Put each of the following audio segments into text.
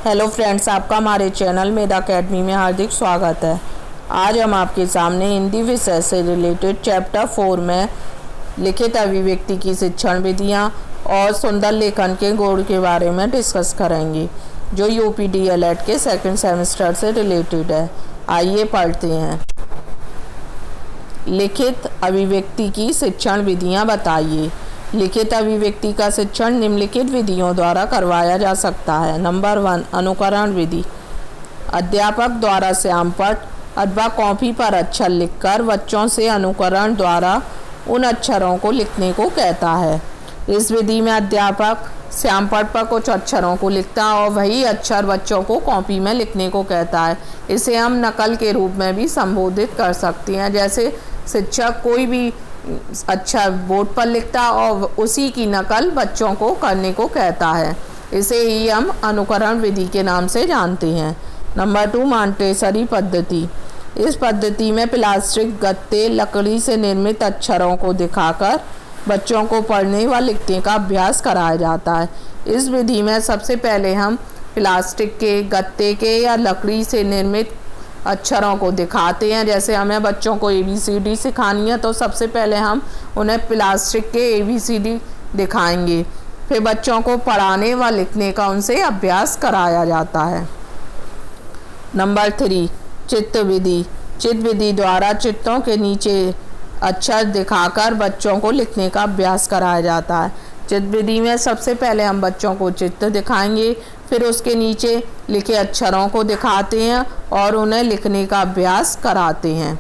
Hello friends, आपका हमारे channel मेधा academy में हार्दिक स्वागत है। आज हम आपके सामने हिंदी विषय से रिलेटेड चैप्टर 4 में लिखित अभिव्यक्ति की शिक्षण विधियाँ और सुंदर लेखन के गुण के बारे में डिस्कस करेंगे, जो यूपी डीएलएड के सेकंड सेमेस्टर से रिलेटेड है। आइए पढ़ते हैं। लिखित अभिव्यक्ति की शिक्षण विधियाँ बताइए। लिखित अभिव्यक्ति का शिक्षण निम्नलिखित विधियों द्वारा करवाया जा सकता है। नंबर 1, अनुकरण विधि। अध्यापक द्वारा श्यामपट्ट अथवा कॉपी पर अक्षर लिखकर बच्चों से अनुकरण द्वारा उन अक्षरों को लिखने को कहता है। इस विधि में अध्यापक श्यामपट्ट पर कुछ अक्षरों को लिखता है और वही अक्षर बच्चों को कॉपी में लिखने को कहता है। इसे हम नकल के रूप में भी संबोधित कर सकते हैं। जैसे शिक्षक कोई भी अच्छा बोर्ड पर लिखता और उसी की नकल बच्चों को करने को कहता है। इसे ही हम अनुकरण विधि के नाम से जानते हैं। नंबर 2, मॉन्टेसरी पद्धति। इस पद्धति में प्लास्टिक गत्ते लकड़ी से निर्मित अक्षरों को दिखाकर बच्चों को पढ़ने व लिखने का अभ्यास कराया जाता है। इस विधि में सबसे पहले हम प्लास्टिक के, गत्ते के या लकड़ी से निर्मित अक्षरों को दिखाते हैं। जैसे हमें बच्चों को ABCD सिखानी है तो सबसे पहले हम उन्हें प्लास्टिक के ABCD दिखाएंगे। फिर बच्चों को पढ़ाने व लिखने का उनसे अभ्यास कराया जाता है। नंबर 3, चित्र विधि। चित्र विधि द्वारा चित्रों के नीचे अक्षर दिखाकर बच्चों को लिखने का अभ्यास कराया जाता है। चित्र विधि में सबसे पहले हम बच्चों को चित्र दिखाएंगे, फिर उसके नीचे लिखे अक्षरों को दिखाते हैं और उन्हें लिखने का अभ्यास कराते हैं।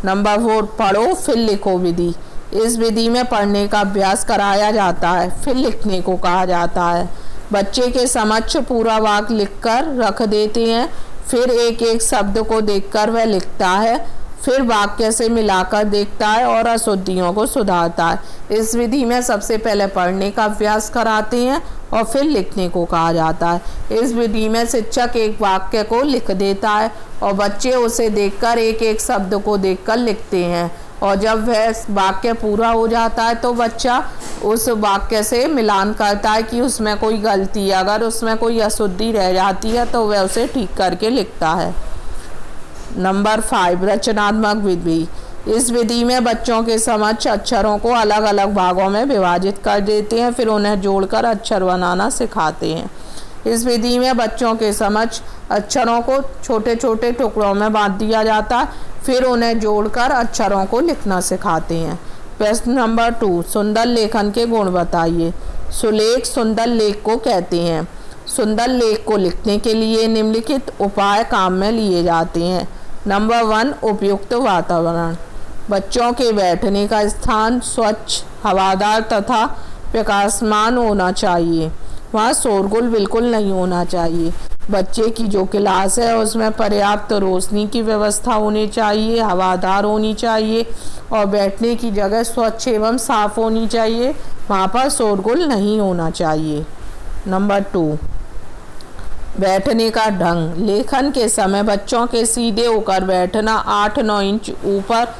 नंबर 4, पढ़ो फिर लिखो विधि। इस विधि में पढ़ने का अभ्यास कराया जाता है, फिर लिखने को कहा जाता है। बच्चे के समक्ष पूरा वाक्य लिखकर रख देते हैं, फिर एक एक शब्द को देखकर वह लिखता है, फिर वाक्य से मिलाकर देखता है और अशुद्धियों को सुधारता है। इस विधि में सबसे पहले पढ़ने का अभ्यास कराते हैं और फिर लिखने को कहा जाता है। इस विधि में शिक्षक एक वाक्य को लिख देता है और बच्चे उसे देखकर एक एक शब्द को देखकर लिखते हैं, और जब वह वाक्य पूरा हो जाता है तो बच्चा उस वाक्य से मिलान करता है कि उसमें कोई गलती, अगर उसमें कोई अशुद्धि रह जाती है तो वह उसे ठीक करके लिखता है। नंबर 5, रचनात्मक विधि। इस विधि में बच्चों के समक्ष अक्षरों को अलग अलग भागों में विभाजित कर देते हैं, फिर उन्हें जोड़कर अक्षर बनाना सिखाते हैं। इस विधि में बच्चों के समक्ष अक्षरों को छोटे छोटे टुकड़ों में बांट दिया जाता है, फिर उन्हें जोड़कर अक्षरों को लिखना सिखाते हैं। प्रश्न नंबर 2, सुंदर लेखन के गुण बताइए। सुलेख सुंदर लेख को कहते हैं। सुंदर लेख को लिखने के लिए निम्नलिखित उपाय काम में लिए जाते हैं। नंबर 1, उपयुक्त वातावरण। बच्चों के बैठने का स्थान स्वच्छ, हवादार तथा प्रकाशमान होना चाहिए। वहाँ शोरगुल बिल्कुल नहीं होना चाहिए। बच्चे की जो क्लास है उसमें पर्याप्त रोशनी की व्यवस्था होनी चाहिए, हवादार होनी चाहिए और बैठने की जगह स्वच्छ एवं साफ होनी चाहिए। वहाँ पर शोरगुल नहीं होना चाहिए। नंबर 2, बैठने का ढंग। लेखन के समय बच्चों के सीधे होकर बैठना 8-9 इंच ऊपर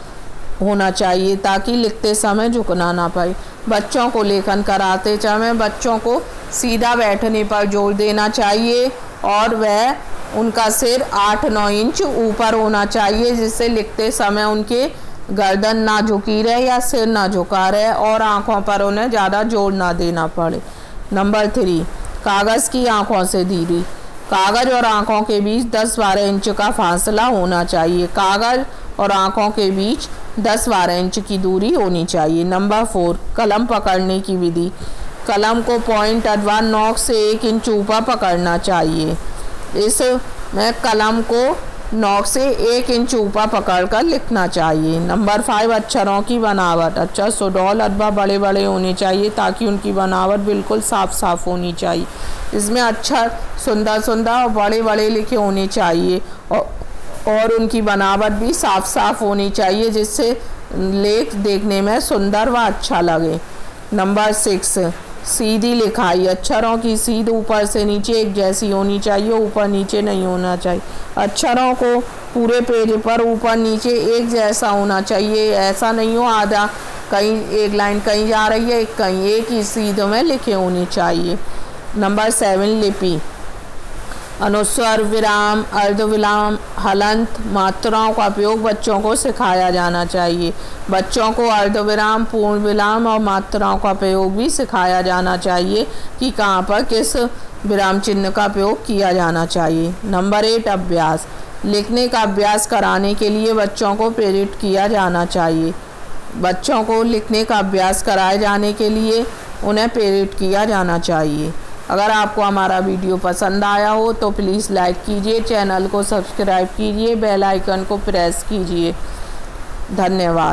होना चाहिए ताकि लिखते समय झुकना ना पड़े। बच्चों को लेखन कराते समय बच्चों को सीधा बैठने पर जोर देना चाहिए और वह उनका सिर 8-9 इंच ऊपर होना चाहिए, जिससे लिखते समय उनके गर्दन ना झुकी रहे या सिर ना झुका रहे और आँखों पर उन्हें ज़्यादा जोर ना देना पड़े। नंबर 3, कागज़ की आँखों से दूरी। कागज़ और आँखों के बीच 10-12 इंच का फासला होना चाहिए। कागज़ और आँखों के बीच 10-12 इंच की दूरी होनी चाहिए। नंबर 4, कलम पकड़ने की विधि। कलम को पॉइंट अथवा नोक से 1 इंच ऊपर पकड़ना चाहिए। इसमें कलम को नोक से 1 इंच ऊपर पकड़कर लिखना चाहिए। नंबर 5, अक्षरों की बनावट। अक्षर सुडौल अथवा बड़े बड़े होने चाहिए ताकि उनकी बनावट बिल्कुल साफ साफ होनी चाहिए। इसमें अक्षर सुंदर सुंदर और बड़े बड़े लिखे होने चाहिए और उनकी बनावट भी साफ साफ होनी चाहिए, जिससे लेख देखने में सुंदर व अच्छा लगे। नंबर 6, सीधी लिखाई। अक्षरों की सीध ऊपर से नीचे एक जैसी होनी चाहिए, ऊपर नीचे नहीं होना चाहिए। अक्षरों को पूरे पेज पर ऊपर नीचे एक जैसा होना चाहिए, ऐसा नहीं हो आधा कहीं एक लाइन कहीं जा रही है कहीं एक ही सीध में लिखे होनी चाहिए। नंबर 7, लिपि। अनुस्वर, विराम, अर्धविराम, हलंत मात्राओं का उपयोग बच्चों को सिखाया जाना चाहिए। बच्चों को अर्धविराम, पूर्ण विराम और मात्राओं का प्रयोग भी सिखाया जाना चाहिए कि कहाँ पर किस विराम चिन्ह का प्रयोग किया जाना चाहिए। नंबर 8 अभ्यास। लिखने का अभ्यास कराने के लिए बच्चों को प्रेरित किया जाना चाहिए। बच्चों को लिखने का अभ्यास कराए जाने के लिए उन्हें प्रेरित किया जाना चाहिए। अगर आपको हमारा वीडियो पसंद आया हो तो प्लीज़ लाइक कीजिए, चैनल को सब्सक्राइब कीजिए, बेल आइकन को प्रेस कीजिए। धन्यवाद।